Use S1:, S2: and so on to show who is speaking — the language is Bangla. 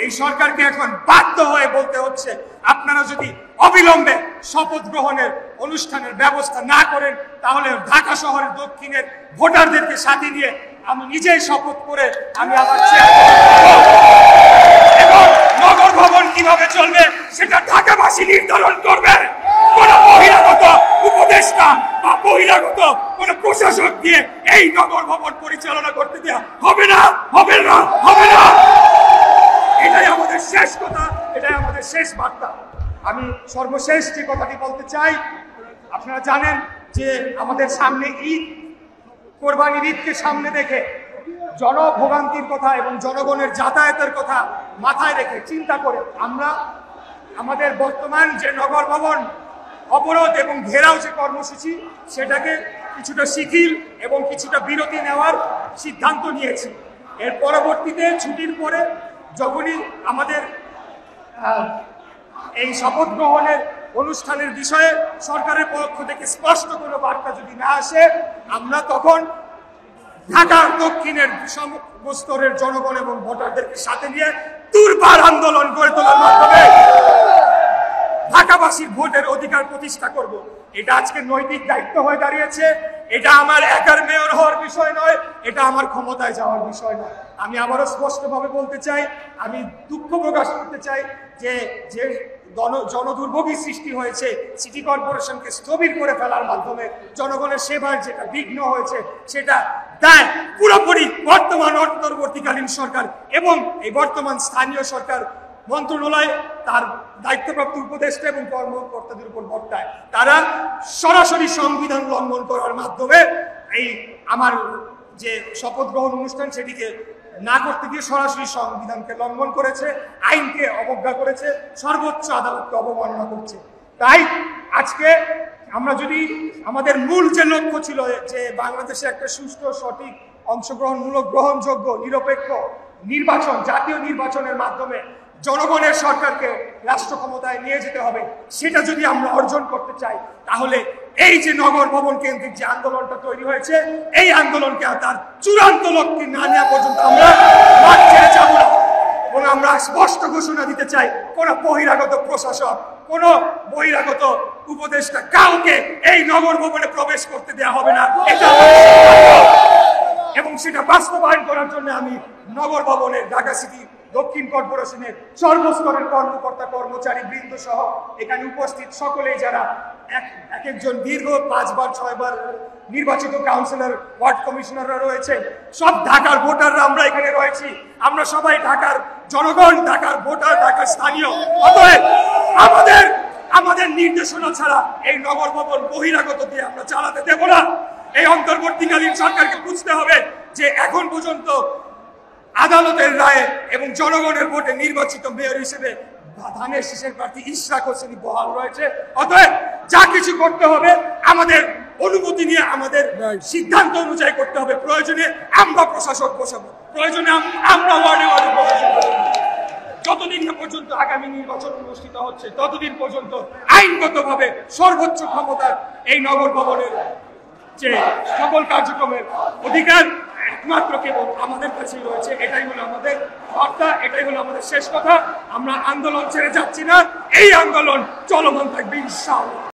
S1: এই সরকারকে এখন বাধ্য হয়ে বলতে হচ্ছে, আপনারা যদি অবিলম্বে শপথ গ্রহণের অনুষ্ঠানের ব্যবস্থা না করেন তাহলে ঢাকা শহরের দক্ষিণের ভোটারদেরকে সাথে নিয়ে আমি নিজেই শপথ করে আমি আবার এবং নগর ভবন কিভাবে চলবে সেটা ঢাকাবাসী নির্ধারণ করবে। কোন বহিরাগত উপদেষ্টা বা বহিরাগত কোন প্রশাসক দিয়ে এই নগর ভবন পরিচালনা করতে দেওয়া হবে না, হবে না, হবে না। এটাই আমাদের শেষ কথা, এটাই আমাদের শেষ বার্তা। আমি সর্বশেষ যে কথাটি বলতে চাই, আপনারা জানেন যে আমাদের সামনে ঈদ, কোরবানির ঈদকে সামনে দেখে জনভোগান্তির কথা এবং জনগণের যাতায়াতের কথা মাথায় রেখে চিন্তা করে আমরা আমাদের বর্তমান যে নগর ভবন অবরোধ এবং ঘেরাও যে কর্মসূচি সেটাকে কিছুটা শিথিল এবং কিছুটা বিরতি নেওয়ার সিদ্ধান্ত নিয়েছি। এর পরবর্তীতে ছুটির পরে যখনই আমাদের এই শপথ গ্রহণের অনুষ্ঠানের বিষয়ে সরকারের পক্ষ থেকে স্পষ্ট কোনো বার্তা যদি না আসে, আমরা তখন ঢাকার দক্ষিণের স্তরের জনগণ এবং ভোটারদেরকে সাথে নিয়ে দুর্বার আন্দোলন গড়ে তোলার মাধ্যমে ঢাকাবাসীর ভোটের অধিকার প্রতিষ্ঠা করব। এটা আজকে নৈতিক দায়িত্ব হয়ে দাঁড়িয়েছে। এটা আমার একার মেয়র হওয়ার বিষয় নয়, এটা আমার ক্ষমতায় যাওয়ার বিষয় নয়। আমি আবারও স্পষ্টভাবে বলতে চাই, আমি দুঃখ প্রকাশ করতে চাই যে যে জনদুর্ভোগী সৃষ্টি হয়েছে, সিটি কর্পোরেশনকে স্থবির করে ফেলার মাধ্যমে জনগণের সেবার যেটা বিঘ্ন হয়েছে সেটা দায় পুরোপুরি বর্তমান অন্তর্বর্তীকালীন সরকার এবং এই বর্তমান স্থানীয় সরকার মন্ত্রণালয় তার দায়িত্বপ্রাপ্ত উপদেষ্টা এবং কর্মকর্তাদের উপর বর্তায়। তারা সরাসরি সংবিধান লঙ্ঘন করার মাধ্যমে এই আমার যে শপথ গ্রহণ অনুষ্ঠান সেটিকে না করতে গিয়ে সরাসরি সংবিধানকে লঙ্ঘন করেছে, আইনকে অবজ্ঞা করেছে, সর্বোচ্চ আদালতকে অবমাননা করছে। তাই আজকে আমরা যদি আমাদের মূল যে লক্ষ্য ছিল যে বাংলাদেশে একটা সুষ্ঠু, সঠিক, অংশগ্রহণমূলক, গ্রহণযোগ্য, নিরপেক্ষ নির্বাচন, জাতীয় নির্বাচনের মাধ্যমে জনগণের সরকারকে রাষ্ট্র ক্ষমতায় নিয়ে যেতে হবে, সেটা যদি আমরা অর্জন করতে চাই তাহলে এই যে নগর ভবন কেন্দ্রিক যে আন্দোলনটা তৈরি হয়েছে এই আন্দোলনকে তার চূড়ান্ত লক্ষ্যে না নেওয়া পর্যন্ত আমরা মাঠ ছেড়ে যাব না। এবং আমরা স্পষ্ট ঘোষণা দিতে চাই, কোন বহিরাগত প্রশাসক, কোন বহিরাগত উপদেষ্টা কাউকে এই নগর ভবনে প্রবেশ করতে দেওয়া হবে না। এটা এবং সেটা বাস্তবায়ন করার জন্য আমি নগর ভবনের ঢাকা সিটি দক্ষিণ কর্পোরেশনের সর্বস্তরের কর্মকর্তা কর্মচারী বৃন্দ সহ এখানে উপস্থিত সকলেই যারা একজন দীর্ঘ 5 বার 6 বার নির্বাচিত কাউন্সিলর, ওয়ার্ড কমিশনাররা রয়েছে, সব ঢাকার ভোটাররা আমরা এখানে রয়েছি। আমরা সবাই ঢাকার জনগণ, ঢাকার ভোটার, ঢাকার স্থানীয়। অতএব আমাদের নির্দেশনা ছাড়া এই নগর ভবন বহিরাগত দিয়ে আমরা চালাতে দেব না। এই অন্তর্বর্তীকালীন সরকারকে বুঝতে হবে যে এখন পর্যন্ত আদালতের রায়ে এবং জনগণের ভোটে নির্বাচিত মেয়র হিসেবে ধানের শীষের প্রার্থী ইশরাক হোসেন বহাল রয়েছে। অতএব যা কিছু করতে হবে আমাদের অনুমতি নিয়ে, আমাদের সিদ্ধান্ত অনুযায়ী করতে হবে। প্রয়োজনে আমরা প্রশাসক বসাবো, প্রয়োজনে আমরা ওয়ার্ডে ওয়ার্ডে প্রশাসক বসাবো। যতদিন না পর্যন্ত আগামী নির্বাচন অনুষ্ঠিত হচ্ছে ততদিন পর্যন্ত আইনগতভাবে সর্বোচ্চ ক্ষমতার এই নগর ভবনের যে সকল কার্যক্রমের অধিকার একমাত্র কেবল আমাদের কাছেই রয়েছে। এটাই হলো আমাদের বার্তা, এটাই হলো আমাদের শেষ কথা। আমরা আন্দোলন ছেড়ে যাচ্ছি না, এই আন্দোলন চলমান থাকবে ইনশাআল্লাহ।